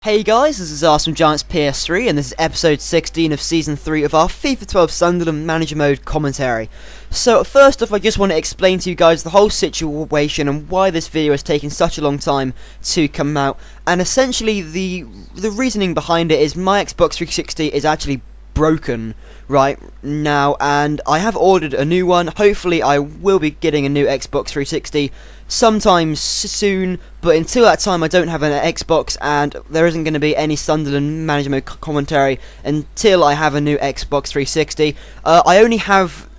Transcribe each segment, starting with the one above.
Hey guys, this is Arsenal Giants PS3 and this is episode 16 of season 3 of our FIFA 12 Sunderland Manager Mode commentary. So first off, I just want to explain to you guys the whole situation and why this video has taken such a long time to come out. And essentially the reasoning behind it is my Xbox 360 is actually broken right now and I have ordered a new one. Hopefully I will be getting a new Xbox 360 sometime soon, but until that time I don't have an Xbox and there isn't going to be any Sunderland Manager Mode commentary until I have a new Xbox 360. I only have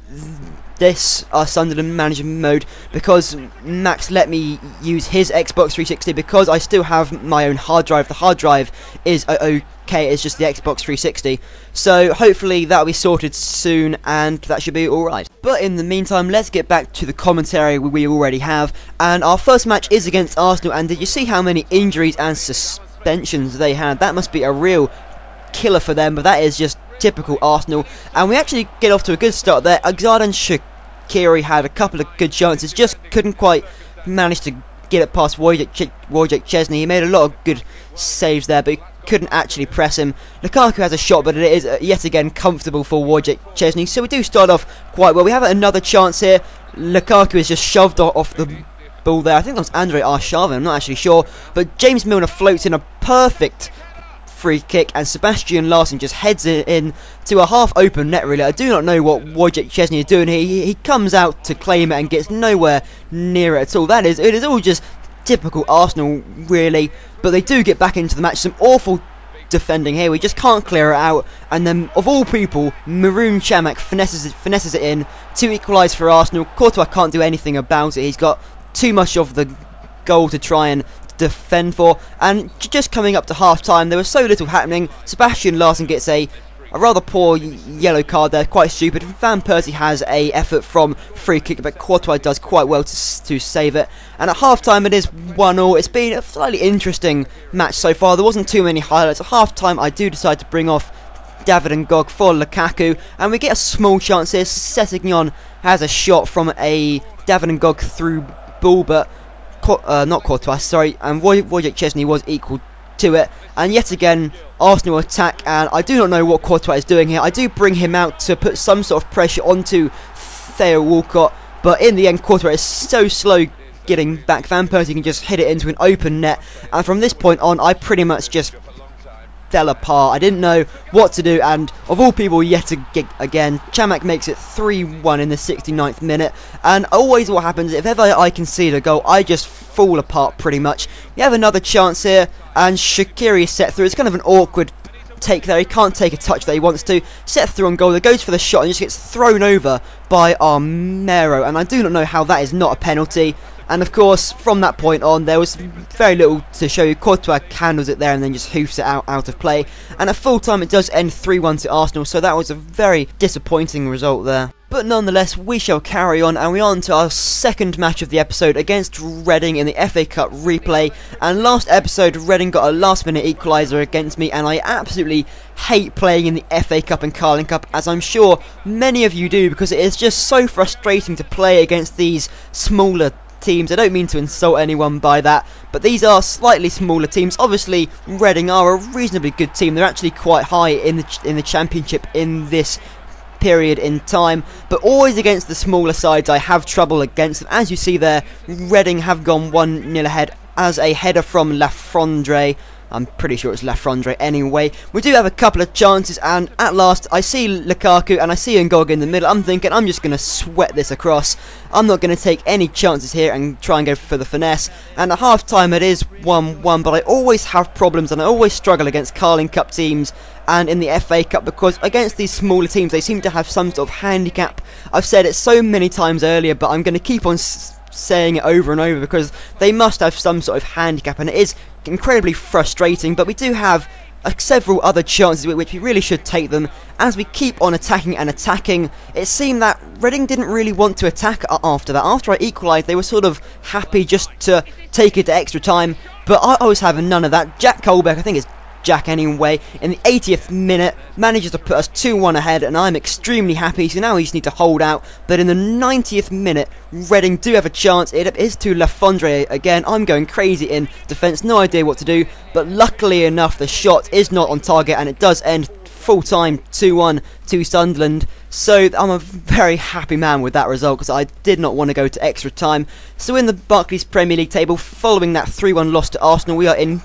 this Sunderland Manager Mode because Max let me use his Xbox 360 because I still have my own hard drive. The hard drive is okay, it's just the Xbox 360. So hopefully that'll be sorted soon and that should be alright. But in the meantime, let's get back to the commentary we already have. And our first match is against Arsenal, and did you see how many injuries and suspensions they had? That must be a real killer for them, but that is just typical Arsenal. And we actually get off to a good start there. Agzad and Shaqiri had a couple of good chances, just couldn't quite manage to get it past Wojciech Chesney. He made a lot of good saves there, but he couldn't actually press him. Lukaku has a shot, but it is yet again comfortable for Wojciech Chesney. So we do start off quite well. We have another chance here. Lukaku is just shoved off the ball there. I think that was Andre Arshavin, I'm not actually sure. But James Milner floats in a perfect free kick and Sebastian Larsson just heads it in to a half open net really. I do not know what Wojciech Chesney is doing here. He comes out to claim it and gets nowhere near it at all. It is all just typical Arsenal really, but they do get back into the match. Some awful defending here, we just can't clear it out, and then of all people Maroon Chamakh finesses it in to equalise for Arsenal. Courtois can't do anything about it. He's got too much of the goal to try and defend for, and just coming up to half time there was so little happening. Sebastian Larsson gets a rather poor yellow card there, quite stupid. Van Persie has a effort from free kick, but Courtois does quite well to save it. And at half time it is 1-1. It's been a slightly interesting match so far. There wasn't too many highlights. At half time I do decide to bring off David and Gog for Lukaku, and we get a small chance here. Sessegnon has a shot from a David and Gog through ball, but not Courtois, sorry, and Wojciech Chesney was equal to it. And yet again Arsenal attack, and I do not know what Courtois is doing here. I do bring him out to put some sort of pressure onto Theo Walcott, but in the end Courtois is so slow getting back. Van Persie can just hit it into an open net, and from this point on I pretty much just fell apart. I didn't know what to do, and of all people yet again Chamakh makes it 3-1 in the 69th minute. And always what happens, if ever I concede a goal I just fall apart pretty much. You have another chance here and Shaqiri is set through. It's kind of an awkward take there. He can't take a touch that he wants to. Set through on goal, there goes for the shot and just gets thrown over by Armero, and I do not know how that is not a penalty. And of course, from that point on, there was very little to show you. Courtois handles it there and then just hoofs it out of play. And at full time, it does end 3-1 to Arsenal, so that was a very disappointing result there. But nonetheless, we shall carry on, and we're on to our second match of the episode against Reading in the FA Cup replay. And last episode, Reading got a last-minute equaliser against me, and I absolutely hate playing in the FA Cup and Carling Cup, as I'm sure many of you do, because it is just so frustrating to play against these smaller teams. I don't mean to insult anyone by that, but these are slightly smaller teams. Obviously Reading are a reasonably good team. They're actually quite high in the championship in this period in time, but always against the smaller sides I have trouble against them. As you see there, Reading have gone 1-0 ahead as a header from Lafondre. I'm pretty sure it's Lafondre anyway. We do have a couple of chances, and at last I see Lukaku and I see Ngog in the middle. I'm thinking I'm just going to sweat this across. I'm not going to take any chances here and try and go for the finesse. And at half time it is 1-1, but I always have problems and I always struggle against Carling Cup teams and in the FA Cup, because against these smaller teams they seem to have some sort of handicap. I've said it so many times earlier, but I'm going to keep on saying it over and over because they must have some sort of handicap, and it is incredibly frustrating. But we do have several other chances which we really should take them. As we keep on attacking and attacking, it seemed that Reading didn't really want to attack after that. After I equalised, they were sort of happy just to take it to extra time, but I was having none of that. Jack Colbeck, I think, is Jack anyway. In the 80th minute, manages to put us 2-1 ahead, and I'm extremely happy. So now we just need to hold out. But in the 90th minute, Reading do have a chance. It is to Lafondre again. I'm going crazy in defence, no idea what to do. But luckily enough, the shot is not on target, and it does end full time 2-1 to Sunderland. So I'm a very happy man with that result, because I did not want to go to extra time. So in the Barclays Premier League table, following that 3-1 loss to Arsenal, we are in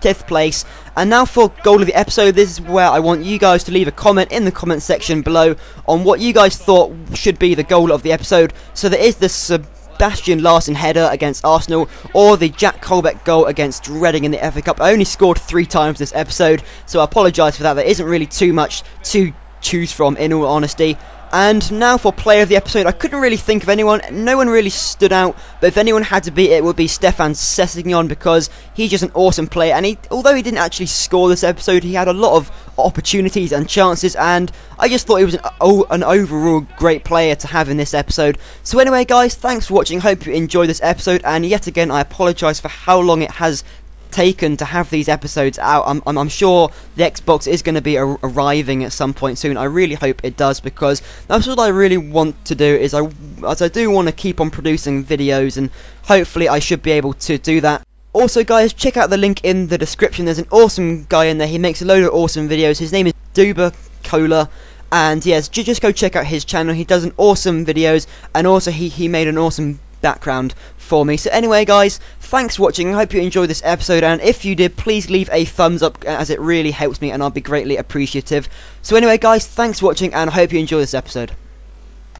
5th place. And now for goal of the episode. This is where I want you guys to leave a comment in the comment section below on what you guys thought should be the goal of the episode. So there is the Sebastian Larsson header against Arsenal, or the Jack Colbeck goal against Reading in the FA Cup. I only scored 3 times this episode, so I apologise for that. There isn't really too much to choose from, in all honesty. And now for player of the episode. I couldn't really think of anyone. No one really stood out, but if anyone had to be it, would be Stefan Sessegnon, because he's just an awesome player, and although he didn't actually score this episode, he had a lot of opportunities and chances, and I just thought he was an overall great player to have in this episode. So anyway guys, thanks for watching. Hope you enjoyed this episode, and yet again I apologise for how long it has taken to have these episodes out. I'm sure the Xbox is going to be arriving at some point soon. I really hope it does, because that's what I really want to do, is I do want to keep on producing videos, and hopefully I should be able to do that. Also guys, check out the link in the description. There's an awesome guy in there. He makes a load of awesome videos. His name is Duba Cola, and yes, just go check out his channel. He does an awesome videos, and also he made an awesome background for me. So anyway guys, thanks for watching. I hope you enjoyed this episode, and if you did, please leave a thumbs up, as it really helps me and I'll be greatly appreciative. So anyway guys, thanks for watching, and I hope you enjoy this episode.